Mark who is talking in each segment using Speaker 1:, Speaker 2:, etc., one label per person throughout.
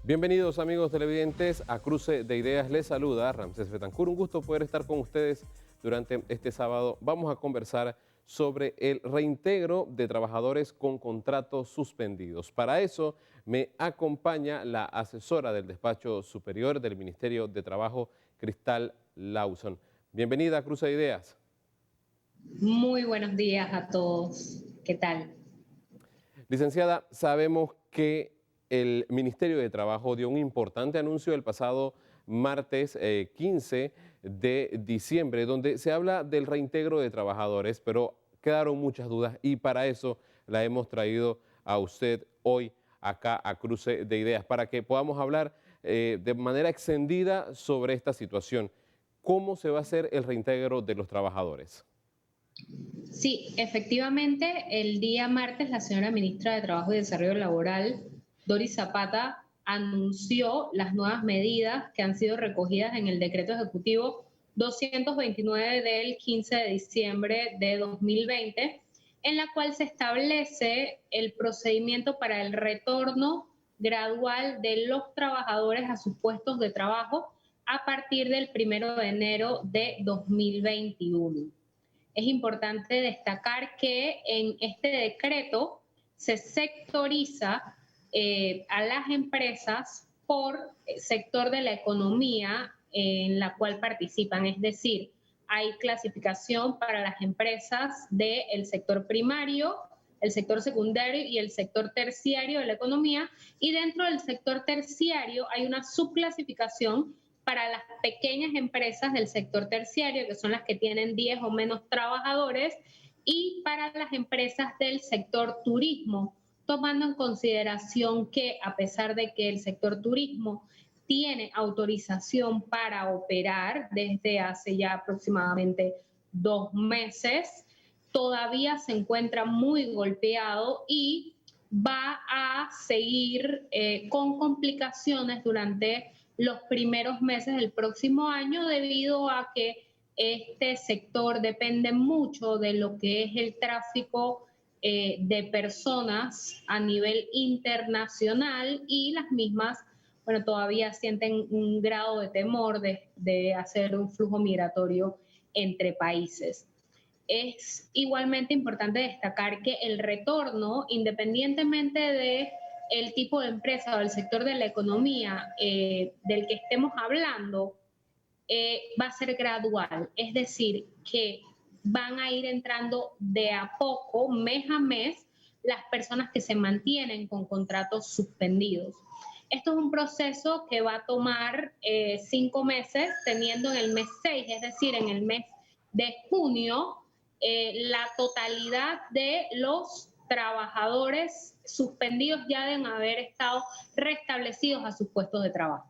Speaker 1: Bienvenidos amigos televidentes a Cruce de Ideas. Les saluda Ramsés Betancur. Un gusto poder estar con ustedes durante este sábado. Vamos a conversar sobre el reintegro de trabajadores con contratos suspendidos. Para eso me acompaña la asesora del despacho superior del Ministerio de Trabajo, Cristal Lawson. Bienvenida a Cruce de Ideas.
Speaker 2: Muy buenos días a todos. ¿Qué tal?
Speaker 1: Licenciada, sabemos que el Ministerio de Trabajo dio un importante anuncio el pasado martes 15 de diciembre, donde se habla del reintegro de trabajadores, pero quedaron muchas dudas y para eso la hemos traído a usted hoy acá a Cruce de Ideas, para que podamos hablar de manera extendida sobre esta situación. ¿Cómo se va a hacer el reintegro de los trabajadores?
Speaker 2: Sí, efectivamente, el día martes la señora ministra de Trabajo y Desarrollo Laboral, Doris Zapata, anunció las nuevas medidas que han sido recogidas en el decreto ejecutivo 229 del 15 de diciembre de 2020, en la cual se establece el procedimiento para el retorno gradual de los trabajadores a sus puestos de trabajo a partir del 1 de enero de 2021. Es importante destacar que en este decreto se sectoriza a las empresas por sector de la economía en la cual participan, es decir, hay clasificación para las empresas del sector primario, el sector secundario y el sector terciario de la economía, y dentro del sector terciario hay una subclasificación para las pequeñas empresas del sector terciario, que son las que tienen 10 o menos trabajadores, y para las empresas del sector turismo, tomando en consideración que a pesar de que el sector turismo tiene autorización para operar desde hace ya aproximadamente 2 meses, todavía se encuentra muy golpeado y va a seguir con complicaciones durante los primeros meses del próximo año debido a que este sector depende mucho de lo que es el tráfico de personas a nivel internacional y las mismas, bueno, todavía sienten un grado de temor de hacer un flujo migratorio entre países. Es igualmente importante destacar que el retorno, independientemente de el tipo de empresa o el sector de la economía del que estemos hablando, va a ser gradual, es decir, que van a ir entrando de a poco, mes a mes, las personas que se mantienen con contratos suspendidos. Esto es un proceso que va a tomar 5 meses, teniendo en el mes 6, es decir, en el mes de junio, la totalidad de los trabajadores suspendidos ya deben haber estado restablecidos a sus puestos de trabajo.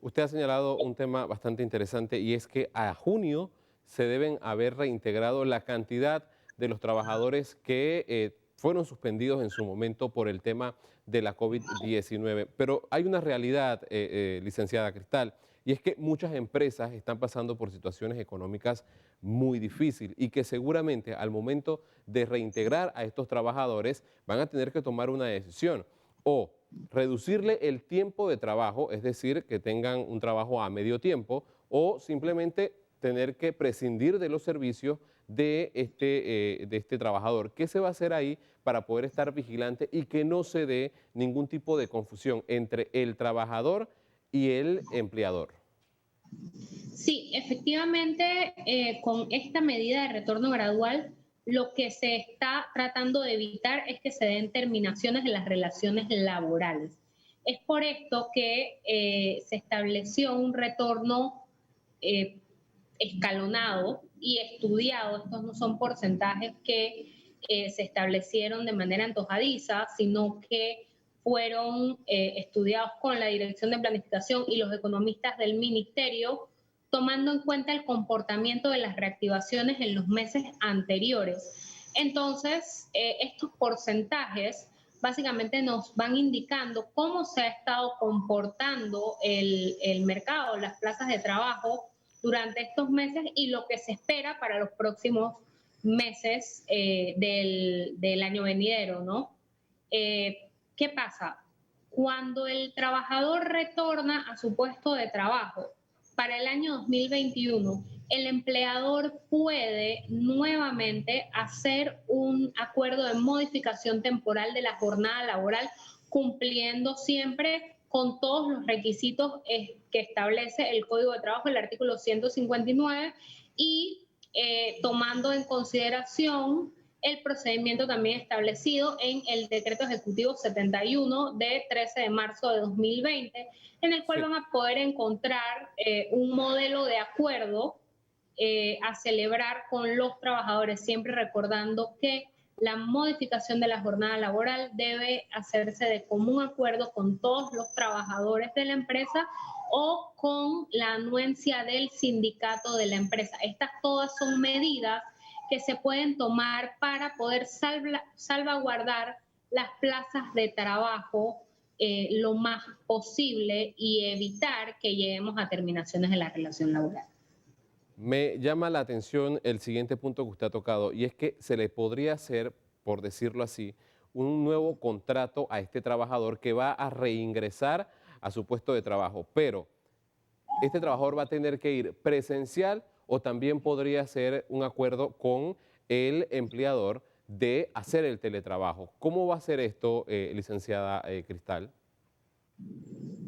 Speaker 1: Usted ha señalado un tema bastante interesante y es que a junio se deben haber reintegrado la cantidad de los trabajadores que fueron suspendidos en su momento por el tema de la COVID-19. Pero hay una realidad, licenciada Cristal, y es que muchas empresas están pasando por situaciones económicas muy difíciles y que seguramente al momento de reintegrar a estos trabajadores van a tener que tomar una decisión o reducirle el tiempo de trabajo, es decir, que tengan un trabajo a medio tiempo, o simplemente tener que prescindir de los servicios de este trabajador. ¿Qué se va a hacer ahí para poder estar vigilante y que no se dé ningún tipo de confusión entre el trabajador y el empleador?
Speaker 2: Sí, efectivamente, con esta medida de retorno gradual, lo que se está tratando de evitar es que se den terminaciones en las relaciones laborales. Es por esto que se estableció un retorno eh, escalonado y estudiado. Estos no son porcentajes que se establecieron de manera antojadiza, sino que fueron estudiados con la Dirección de Planificación y los economistas del Ministerio, tomando en cuenta el comportamiento de las reactivaciones en los meses anteriores. Entonces, estos porcentajes básicamente nos van indicando cómo se ha estado comportando el mercado, las plazas de trabajo durante estos meses y lo que se espera para los próximos meses del año venidero, ¿no? ¿Qué pasa? Cuando el trabajador retorna a su puesto de trabajo para el año 2021, el empleador puede nuevamente hacer un acuerdo de modificación temporal de la jornada laboral, cumpliendo siempre con todos los requisitos que establece el Código de Trabajo, el artículo 159, y tomando en consideración el procedimiento también establecido en el Decreto Ejecutivo 71 de 13 de marzo de 2020, en el cual
Speaker 1: Sí.
Speaker 2: van a poder encontrar un modelo de acuerdo a celebrar con los trabajadores, siempre recordando que la modificación de la jornada laboral debe hacerse de común acuerdo con todos los trabajadores de la empresa o con la anuencia del sindicato de la empresa. Estas todas son medidas que se pueden tomar para poder salvaguardar las plazas de trabajo lo más posible y evitar que lleguemos a terminaciones de la relación laboral.
Speaker 1: Me llama la atención el siguiente punto que usted ha tocado, y es que se le podría hacer, por decirlo así, un nuevo contrato a este trabajador que va a reingresar a su puesto de trabajo, pero este trabajador va a tener que ir presencial o también podría ser un acuerdo con el empleador de hacer el teletrabajo. ¿Cómo va a ser esto, licenciada Cristal?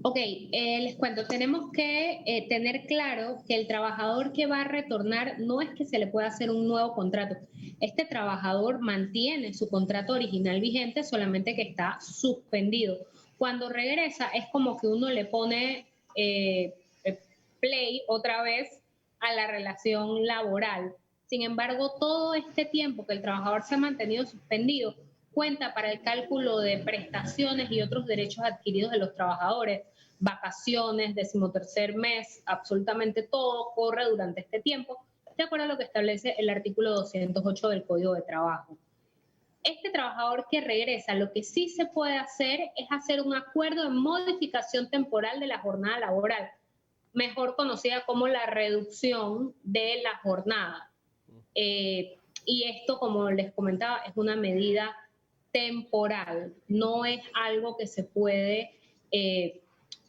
Speaker 2: Ok, les cuento, tenemos que tener claro que el trabajador que va a retornar no es que se le pueda hacer un nuevo contrato. Este trabajador mantiene su contrato original vigente, solamente que está suspendido. Cuando regresa es como que uno le pone play otra vez a la relación laboral. Sin embargo, todo este tiempo que el trabajador se ha mantenido suspendido cuenta para el cálculo de prestaciones y otros derechos adquiridos de los trabajadores, vacaciones, decimotercer mes, absolutamente todo corre durante este tiempo, de acuerdo a lo que establece el artículo 208 del Código de Trabajo. Este trabajador que regresa, lo que sí se puede hacer es hacer un acuerdo de modificación temporal de la jornada laboral, mejor conocida como la reducción de la jornada. Y esto, como les comentaba, es una medida temporal, no es algo que se puede eh,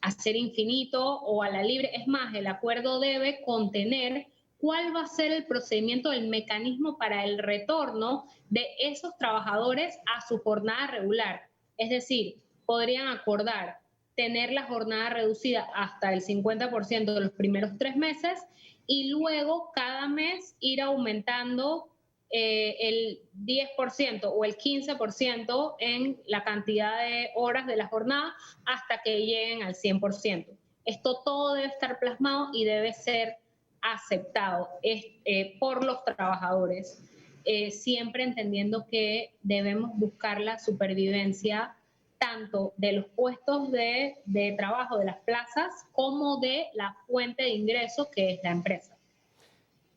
Speaker 2: hacer infinito o a la libre. Es más, el acuerdo debe contener cuál va a ser el procedimiento, el mecanismo para el retorno de esos trabajadores a su jornada regular. Es decir, podrían acordar tener la jornada reducida hasta el 50% de los primeros 3 meses y luego cada mes ir aumentando el 10% o el 15% en la cantidad de horas de la jornada hasta que lleguen al 100%. Esto todo debe estar plasmado y debe ser aceptado por los trabajadores, siempre entendiendo que debemos buscar la supervivencia tanto de los puestos de trabajo, de las plazas, como de la fuente de ingresos que es la empresa.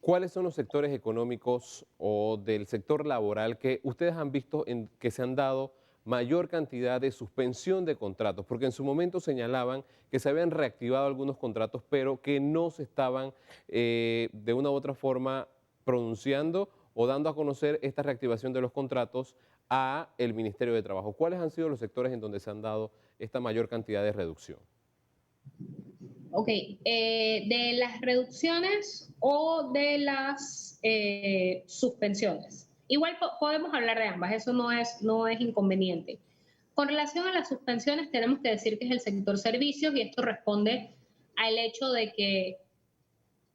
Speaker 1: ¿Cuáles son los sectores económicos o del sector laboral que ustedes han visto que se han dado mayor cantidad de suspensión de contratos? Porque en su momento señalaban que se habían reactivado algunos contratos, pero que no se estaban de una u otra forma pronunciando o dando a conocer esta reactivación de los contratos a el Ministerio de Trabajo. ¿Cuáles han sido los sectores en donde se han dado esta mayor cantidad de reducción?
Speaker 2: Ok, de las reducciones o de las suspensiones. Igual podemos hablar de ambas, eso no es inconveniente. Con relación a las suspensiones, tenemos que decir que es el sector servicios y esto responde al hecho de que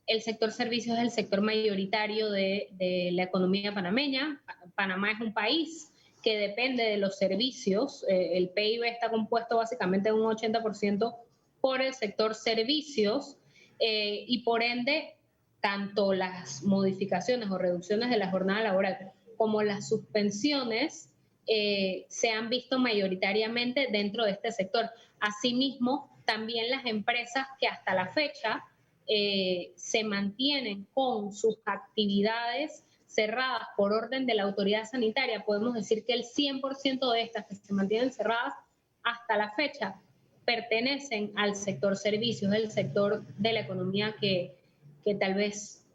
Speaker 2: el sector servicios es el sector mayoritario de la economía panameña. Panamá es un país que depende de los servicios. El PIB está compuesto básicamente en un 80% por el sector servicios y por ende, tanto las modificaciones o reducciones de la jornada laboral como las suspensiones se han visto mayoritariamente dentro de este sector. Asimismo, también las empresas que hasta la fecha se mantienen con sus actividades cerradas por orden de la autoridad sanitaria, podemos decir que el 100% de estas que se mantienen cerradas hasta la fecha pertenecen al sector servicios, el sector de la economía que tal vez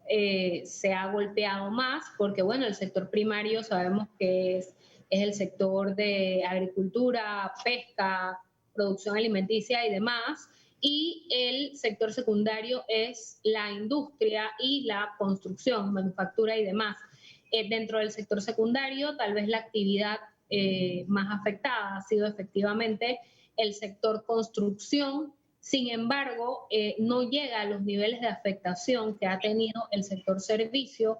Speaker 2: se ha golpeado más, porque bueno, el sector primario sabemos que es el sector de agricultura, pesca, producción alimenticia y demás, y el sector secundario es la industria y la construcción, manufactura y demás. Dentro del sector secundario, tal vez la actividad más afectada ha sido efectivamente el sector construcción. Sin embargo, no llega a los niveles de afectación que ha tenido el sector servicio,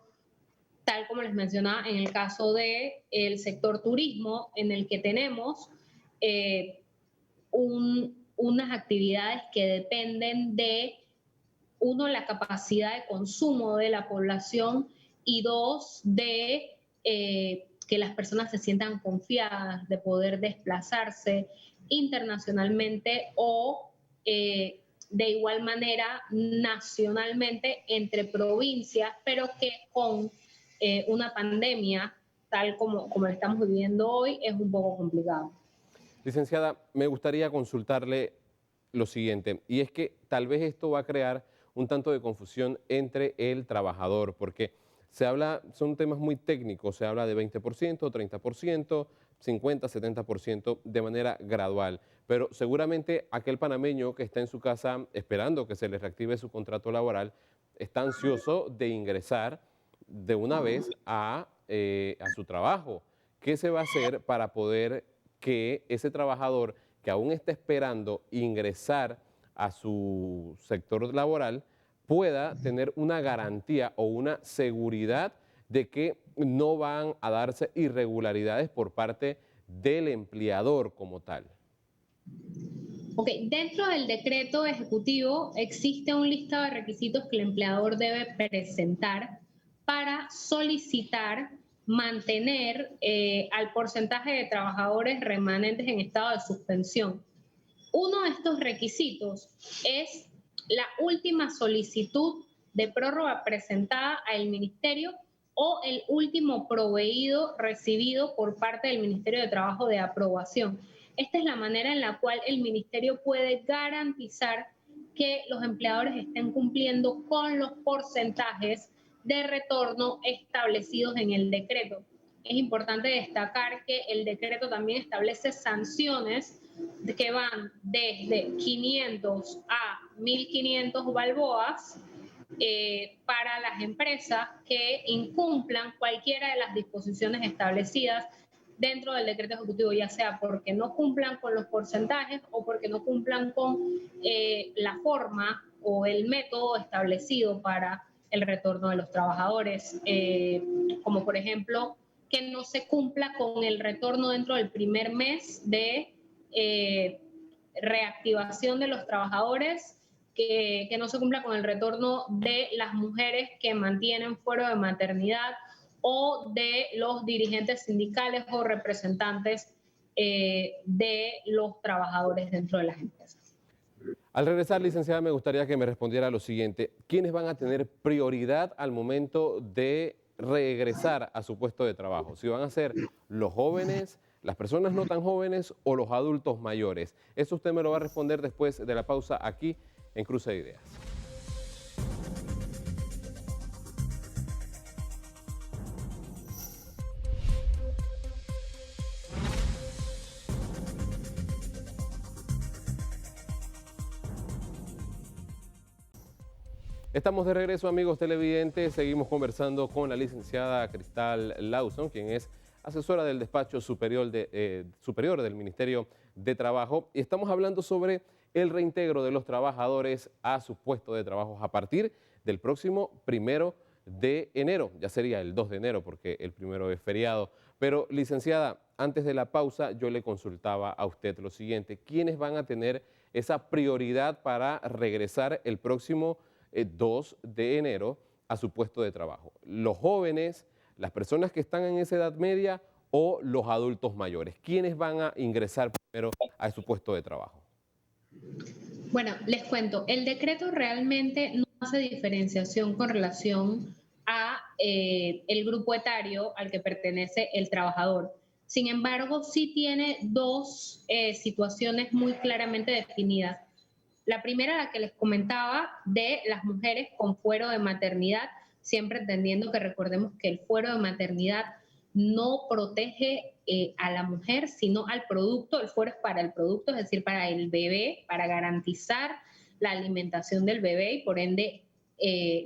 Speaker 2: tal como les mencionaba en el caso del sector turismo, en el que tenemos eh, unas actividades que dependen de, uno, la capacidad de consumo de la población y dos, de que las personas se sientan confiadas de poder desplazarse internacionalmente o de igual manera nacionalmente entre provincias, pero que con una pandemia tal como la estamos viviendo hoy es un poco complicado.
Speaker 1: Licenciada, me gustaría consultarle lo siguiente, y es que tal vez esto va a crear un tanto de confusión entre el trabajador, porque se habla, son temas muy técnicos, se habla de 20%, 30%, 50, 70% de manera gradual, pero seguramente aquel panameño que está en su casa esperando que se le reactive su contrato laboral está ansioso de ingresar de una vez a su trabajo. ¿Qué se va a hacer para poder que ese trabajador que aún está esperando ingresar a su sector laboral pueda tener una garantía o una seguridad de que no van a darse irregularidades por parte del empleador como tal?
Speaker 2: Ok, dentro del decreto ejecutivo existe un listado de requisitos que el empleador debe presentar para solicitar mantener al porcentaje de trabajadores remanentes en estado de suspensión. Uno de estos requisitos es la última solicitud de prórroga presentada al Ministerio o el último proveído recibido por parte del Ministerio de Trabajo de aprobación. Esta es la manera en la cual el Ministerio puede garantizar que los empleadores estén cumpliendo con los porcentajes de retorno establecidos en el decreto. Es importante destacar que el decreto también establece sanciones que van desde 500 a 1.500 balboas para las empresas que incumplan cualquiera de las disposiciones establecidas dentro del decreto ejecutivo, ya sea porque no cumplan con los porcentajes o porque no cumplan con la forma o el método establecido para el retorno de los trabajadores, como por ejemplo que no se cumpla con el retorno dentro del primer mes de reactivación de los trabajadores, que no se cumpla con el retorno de las mujeres que mantienen fuero de maternidad o de los dirigentes sindicales o representantes de los trabajadores dentro de las empresas.
Speaker 1: Al regresar, licenciada, me gustaría que me respondiera lo siguiente. ¿Quiénes van a tener prioridad al momento de regresar a su puesto de trabajo? ¿Si van a ser los jóvenes, las personas no tan jóvenes o los adultos mayores? Eso usted me lo va a responder después de la pausa aquí en Cruce de Ideas. Estamos de regreso, amigos televidentes. Seguimos conversando con la licenciada Cristal Lawson, quien es asesora del despacho superior del Ministerio de Trabajo. Y estamos hablando sobre el reintegro de los trabajadores a su puesto de trabajo a partir del próximo 1 de enero. Ya sería el 2 de enero porque el 1 es feriado. Pero, licenciada, antes de la pausa yo le consultaba a usted lo siguiente. ¿Quiénes van a tener esa prioridad para regresar el próximo 2 de enero a su puesto de trabajo? ¿Los jóvenes, las personas que están en esa edad media o los adultos mayores? ¿Quiénes van a ingresar primero a su puesto de trabajo?
Speaker 2: Bueno, les cuento, el decreto realmente no hace diferenciación con relación a el grupo etario al que pertenece el trabajador. Sin embargo, sí tiene dos situaciones muy claramente definidas. La primera, la que les comentaba, de las mujeres con fuero de maternidad, siempre entendiendo que recordemos que el fuero de maternidad no protege a la mujer, sino al producto. El fuero es para el producto, es decir, para el bebé, para garantizar la alimentación del bebé y por ende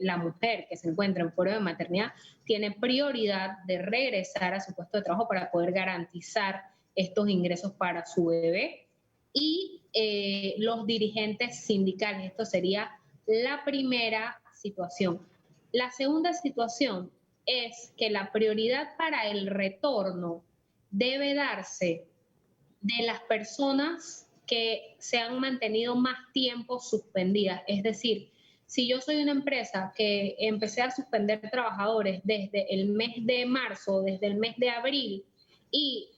Speaker 2: la mujer que se encuentra en fuero de maternidad tiene prioridad de regresar a su puesto de trabajo para poder garantizar estos ingresos para su bebé. Y los dirigentes sindicales, esto sería la primera situación. La segunda situación es que la prioridad para el retorno debe darse de las personas que se han mantenido más tiempo suspendidas. Es decir, si yo soy una empresa que empecé a suspender trabajadores desde el mes de marzo, desde el mes de abril, y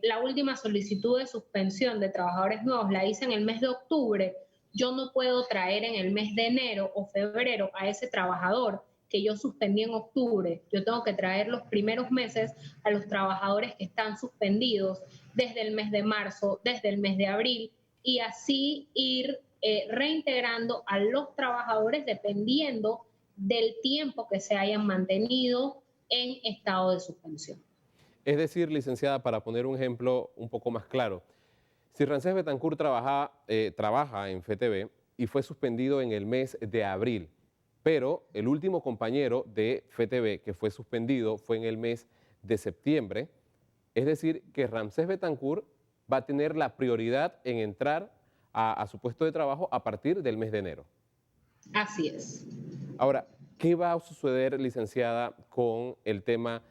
Speaker 2: la última solicitud de suspensión de trabajadores nuevos la hice en el mes de octubre, yo no puedo traer en el mes de enero o febrero a ese trabajador que yo suspendí en octubre. Yo tengo que traer los primeros meses a los trabajadores que están suspendidos desde el mes de marzo, desde el mes de abril, y así ir reintegrando a los trabajadores dependiendo del tiempo que se hayan mantenido en estado de suspensión.
Speaker 1: Es decir, licenciada, para poner un ejemplo un poco más claro, si Ramsés Betancourt trabaja en FTV y fue suspendido en el mes de abril, pero el último compañero de FTV que fue suspendido fue en el mes de septiembre, es decir, que Ramsés Betancourt va a tener la prioridad en entrar a su puesto de trabajo a partir del mes de enero.
Speaker 2: Así es.
Speaker 1: Ahora, ¿qué va a suceder, licenciada, con el tema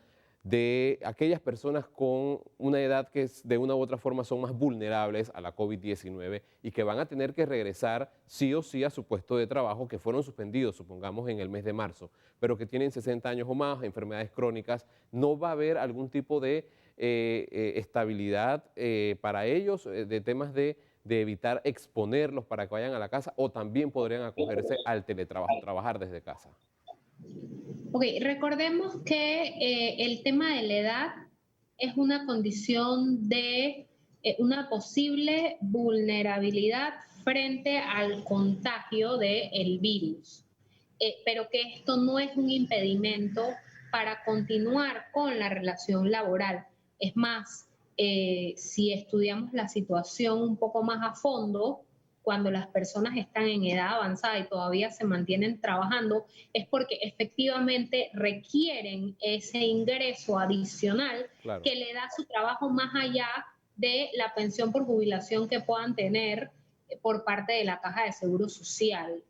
Speaker 1: de aquellas personas con una edad que de una u otra forma son más vulnerables a la COVID-19 y que van a tener que regresar sí o sí a su puesto de trabajo, que fueron suspendidos, supongamos, en el mes de marzo, pero que tienen 60 años o más, enfermedades crónicas? ¿No va a haber algún tipo de estabilidad para ellos, de temas de evitar exponerlos para que vayan a la casa, o también podrían acogerse al teletrabajo, trabajar desde casa?
Speaker 2: Ok, recordemos que el tema de la edad es una condición de una posible vulnerabilidad frente al contagio del virus, pero que esto no es un impedimento para continuar con la relación laboral. Es más, si estudiamos la situación un poco más a fondo, cuando las personas están en edad avanzada y todavía se mantienen trabajando, es porque efectivamente requieren ese ingreso adicional
Speaker 1: Claro.
Speaker 2: que le da su trabajo más allá de la pensión por jubilación que puedan tener por parte de la Caja de Seguro Social.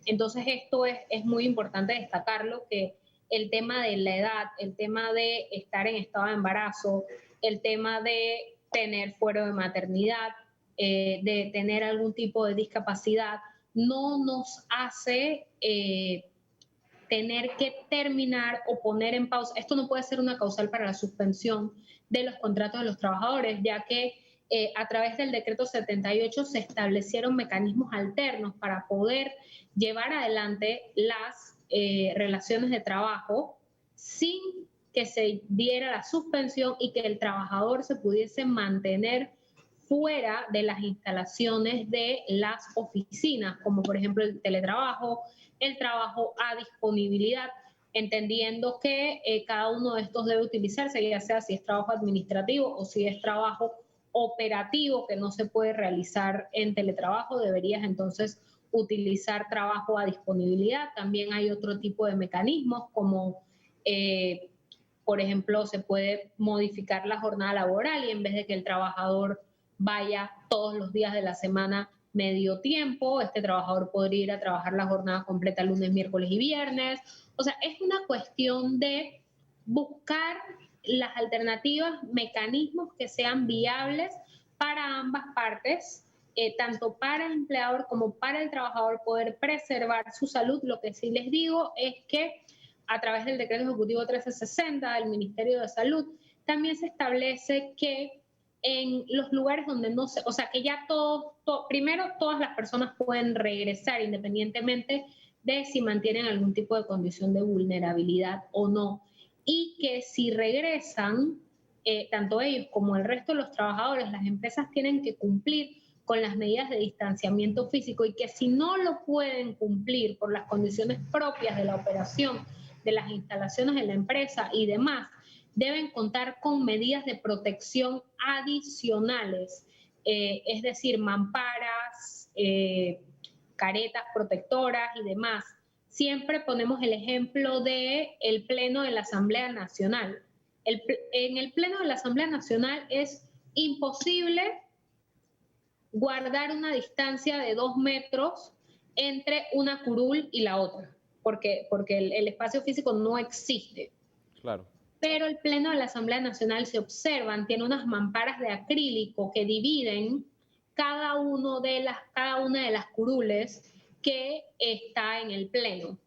Speaker 2: Entonces esto es muy importante destacarlo, que el tema de la edad, el tema de estar en estado de embarazo, el tema de tener fuero de maternidad, de tener algún tipo de discapacidad, no nos hace tener que terminar o poner en pausa. Esto no puede ser una causal para la suspensión de los contratos de los trabajadores, ya que a través del decreto 78 se establecieron mecanismos alternos para poder llevar adelante las relaciones de trabajo sin que se diera la suspensión y que el trabajador se pudiese mantener fuera de las instalaciones de las oficinas, como por ejemplo el teletrabajo, el trabajo a disponibilidad, entendiendo que cada uno de estos debe utilizarse, ya sea si es trabajo administrativo o si es trabajo operativo que no se puede realizar en teletrabajo, deberías entonces utilizar trabajo a disponibilidad. También hay otro tipo de mecanismos como por ejemplo, se puede modificar la jornada laboral y en vez de que el trabajador vaya todos los días de la semana medio tiempo, este trabajador podría ir a trabajar la jornada completa lunes, miércoles y viernes. O sea, es una cuestión de buscar las alternativas, mecanismos que sean viables para ambas partes, tanto para el empleador como para el trabajador, poder preservar su salud. Lo que sí les digo es que a través del decreto ejecutivo 1360 del Ministerio de Salud, también se establece que en los lugares donde no se, o sea, que ya primero todas las personas pueden regresar independientemente de si mantienen algún tipo de condición de vulnerabilidad o no, y que si regresan, tanto ellos como el resto de los trabajadores, las empresas tienen que cumplir con las medidas de distanciamiento físico y que si no lo pueden cumplir por las condiciones propias de la operación de las instalaciones de la empresa y demás, deben contar con medidas de protección adicionales, es decir, mamparas, caretas protectoras y demás. Siempre ponemos el ejemplo del Pleno de la Asamblea Nacional. En el Pleno de la Asamblea Nacional es imposible guardar una distancia de 2 metros entre una curul y la otra, porque el espacio físico no existe.
Speaker 1: Claro.
Speaker 2: Pero el Pleno de la Asamblea Nacional, se observan, tiene unas mamparas de acrílico que dividen cada una de las curules que está en el Pleno.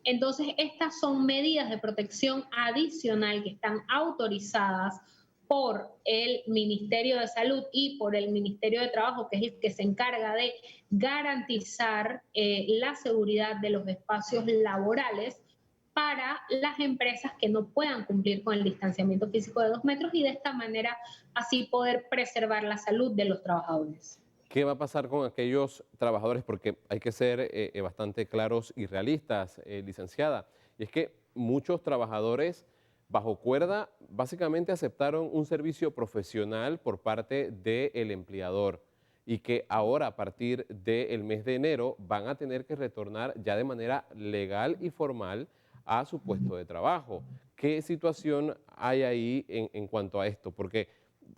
Speaker 2: Entonces, estas son medidas de protección adicional que están autorizadas por el Ministerio de Salud y por el Ministerio de Trabajo, que es el que se encarga de garantizar la seguridad de los espacios laborales para las empresas que no puedan cumplir con el distanciamiento físico de 2 metros y de esta manera así poder preservar la salud de los trabajadores.
Speaker 1: ¿Qué va a pasar con aquellos trabajadores? Porque hay que ser bastante claros y realistas, licenciada. Y es que muchos trabajadores bajo cuerda básicamente aceptaron un servicio profesional por parte del empleador y que ahora a partir del mes de enero van a tener que retornar ya de manera legal y formal a su puesto de trabajo. ¿Qué situación hay ahí en cuanto a esto? Porque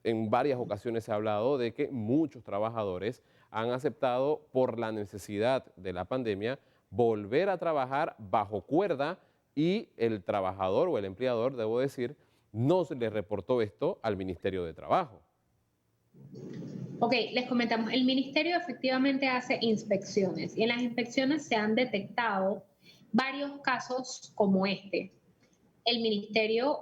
Speaker 1: en varias ocasiones se ha hablado de que muchos trabajadores han aceptado por la necesidad de la pandemia volver a trabajar bajo cuerda y el trabajador o el empleador, debo decir, no se le reportó esto al Ministerio de Trabajo.
Speaker 2: Ok, les comentamos, el ministerio efectivamente hace inspecciones y en las inspecciones se han detectado varios casos como este. El ministerio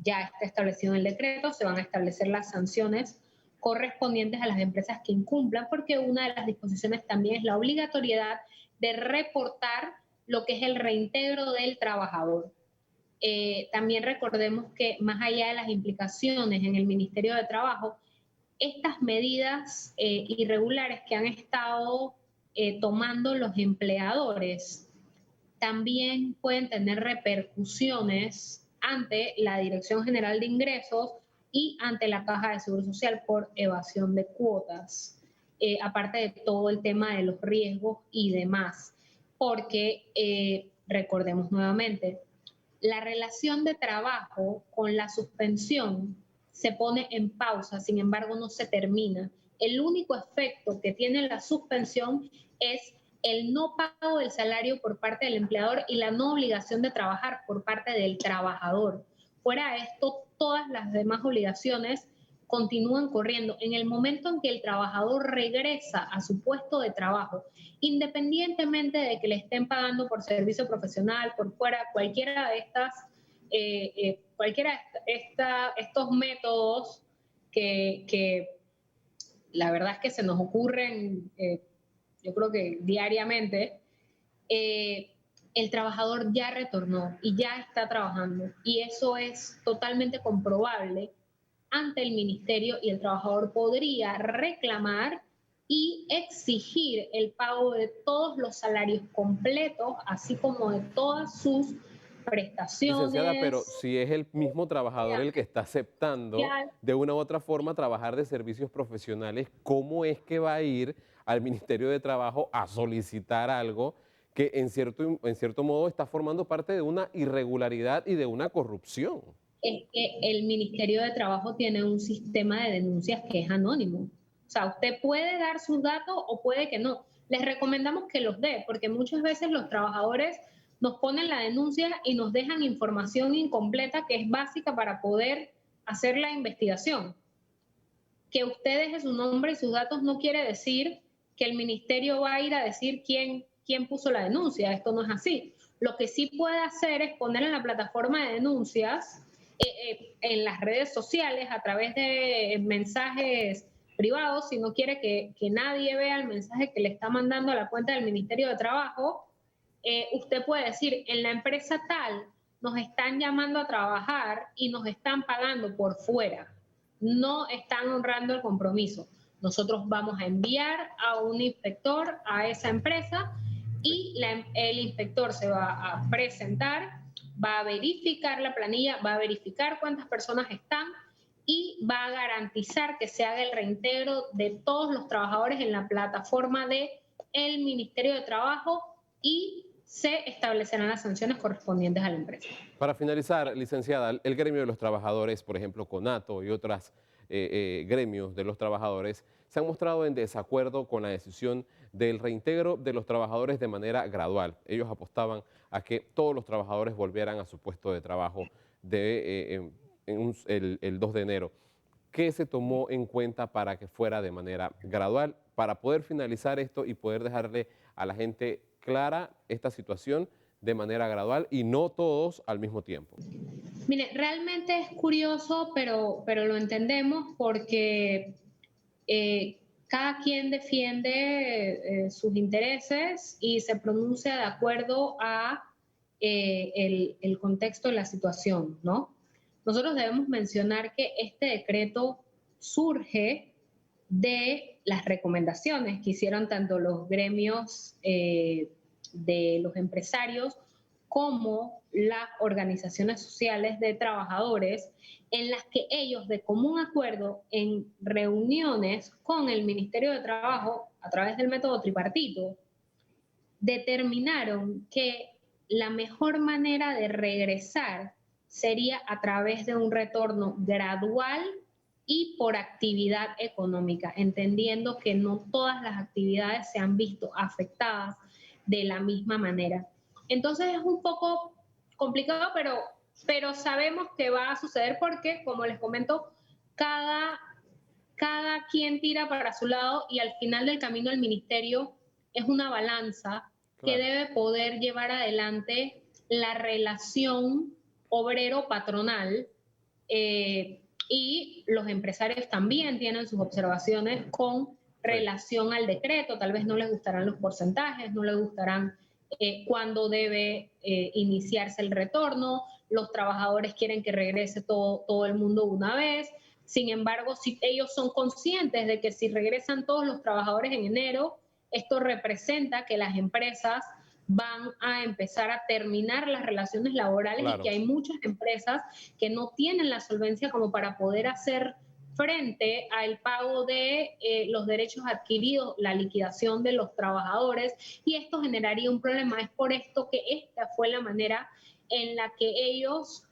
Speaker 2: ya está establecido en el decreto, se van a establecer las sanciones correspondientes a las empresas que incumplan, porque una de las disposiciones también es la obligatoriedad de reportar lo que es el reintegro del trabajador. También recordemos que más allá de las implicaciones en el Ministerio de Trabajo, estas medidas irregulares que han estado tomando los empleadores también pueden tener repercusiones ante la Dirección General de Ingresos y ante la Caja de Seguro Social por evasión de cuotas, aparte de todo el tema de los riesgos y demás, porque recordemos nuevamente, la relación de trabajo con la suspensión se pone en pausa, sin embargo no se termina. El único efecto que tiene la suspensión es el no pago del salario por parte del empleador y la no obligación de trabajar por parte del trabajador. Fuera de esto, todas las demás obligaciones continúan corriendo. En el momento en que el trabajador regresa a su puesto de trabajo, independientemente de que le estén pagando por servicio profesional, por fuera, cualquiera de estos métodos que la verdad es que se nos ocurren, yo creo que diariamente, el trabajador ya retornó y ya está trabajando. Y eso es totalmente comprobable ante el ministerio y el trabajador podría reclamar y exigir el pago de todos los salarios completos, así como de todas sus
Speaker 1: Licenciada, pero
Speaker 2: prestaciones.
Speaker 1: si es el mismo trabajador el que está aceptando
Speaker 2: Ya,
Speaker 1: de una u otra forma trabajar de servicios profesionales, ¿cómo es que va a ir al Ministerio de Trabajo a solicitar algo que en cierto modo está formando parte de una irregularidad y de una corrupción?
Speaker 2: es que el Ministerio de Trabajo tiene un sistema de denuncias que es anónimo. O sea, usted puede dar sus datos o puede que no. Les recomendamos que los dé, porque muchas veces los trabajadores nos ponen la denuncia y nos dejan información incompleta que es básica para poder hacer la investigación. Que usted deje su nombre y sus datos no quiere decir que el ministerio va a ir a decir quién puso la denuncia. Esto no es así. Lo que sí puede hacer es poner en la plataforma de denuncias, en las redes sociales, a través de mensajes privados, si no quiere que nadie vea el mensaje que le está mandando a la cuenta del Ministerio de Trabajo, usted puede decir, en la empresa tal nos están llamando a trabajar y nos están pagando por fuera, no están honrando el compromiso. Nosotros vamos a enviar a un inspector a esa empresa y el inspector se va a presentar va a verificar la planilla, va a verificar cuántas personas están y va a garantizar que se haga el reintegro de todos los trabajadores en la plataforma de el Ministerio de Trabajo y se establecerán las sanciones correspondientes a la empresa.
Speaker 1: Para finalizar, licenciada, el gremio de los trabajadores, por ejemplo, CONATO y otros gremios de los trabajadores, se han mostrado en desacuerdo con la decisión del reintegro de los trabajadores de manera gradual. Ellos apostaban a que todos los trabajadores volvieran a su puesto de trabajo el 2 de enero. ¿Qué se tomó en cuenta para que fuera de manera gradual, para poder finalizar esto y poder dejarle a la gente clara esta situación de manera gradual y no todos al mismo tiempo?
Speaker 2: Mire, realmente es curioso, pero lo entendemos porque cada quien defiende sus intereses y se pronuncia de acuerdo a el contexto de la situación, ¿no? Nosotros debemos mencionar que este decreto surge de las recomendaciones que hicieron tanto los gremios de los empresarios como las organizaciones sociales de trabajadores, en las que ellos de común acuerdo en reuniones con el Ministerio de Trabajo a través del método tripartito determinaron que la mejor manera de regresar sería a través de un retorno gradual y por actividad económica, entendiendo que no todas las actividades se han visto afectadas de la misma manera. Entonces es un poco complicado, pero sabemos que va a suceder porque, como les comento, cada, cada quien tira para su lado y al final del camino el ministerio es una balanza que
Speaker 1: Claro.
Speaker 2: debe poder llevar adelante la relación obrero-patronal y los empresarios también tienen sus observaciones con
Speaker 1: Sí.
Speaker 2: relación al decreto. Tal vez no les gustarán los porcentajes, no les gustarán cuándo debe iniciarse el retorno. Los trabajadores quieren que regrese todo el mundo una vez. Sin embargo, si ellos son conscientes de que si regresan todos los trabajadores en enero, esto representa que las empresas van a empezar a terminar las relaciones laborales y que
Speaker 1: Claro.
Speaker 2: hay muchas empresas que no tienen la solvencia como para poder hacer frente al pago de los derechos adquiridos, la liquidación de los trabajadores, y esto generaría un problema. Es por esto que esta fue la manera en la que ellos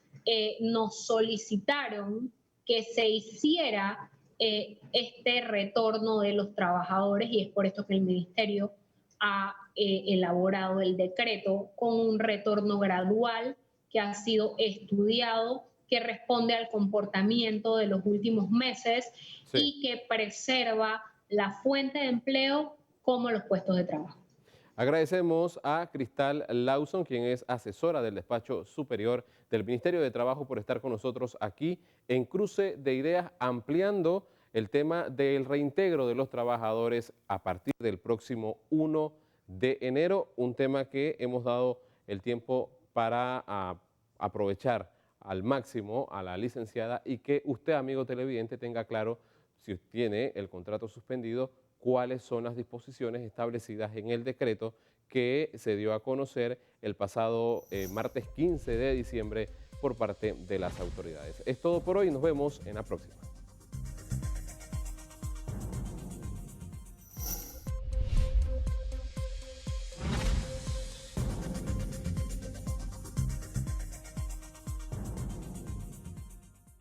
Speaker 2: nos solicitaron que se hiciera este retorno de los trabajadores, y es por esto que el ministerio ha elaborado el decreto con un retorno gradual que ha sido estudiado, que responde al comportamiento de los últimos meses
Speaker 1: Sí.
Speaker 2: y que preserva la fuente de empleo como los puestos de trabajo.
Speaker 1: Agradecemos a Cristal Lawson, quien es asesora del despacho superior del Ministerio de Trabajo, por estar con nosotros aquí en Cruce de Ideas, ampliando el tema del reintegro de los trabajadores a partir del próximo 1 de enero, un tema que hemos dado el tiempo para aprovechar al máximo a la licenciada y que usted, amigo televidente, tenga claro, si tiene el contrato suspendido, cuáles son las disposiciones establecidas en el decreto que se dio a conocer el pasado martes 15 de diciembre por parte de las autoridades. Es todo por hoy, nos vemos en la próxima.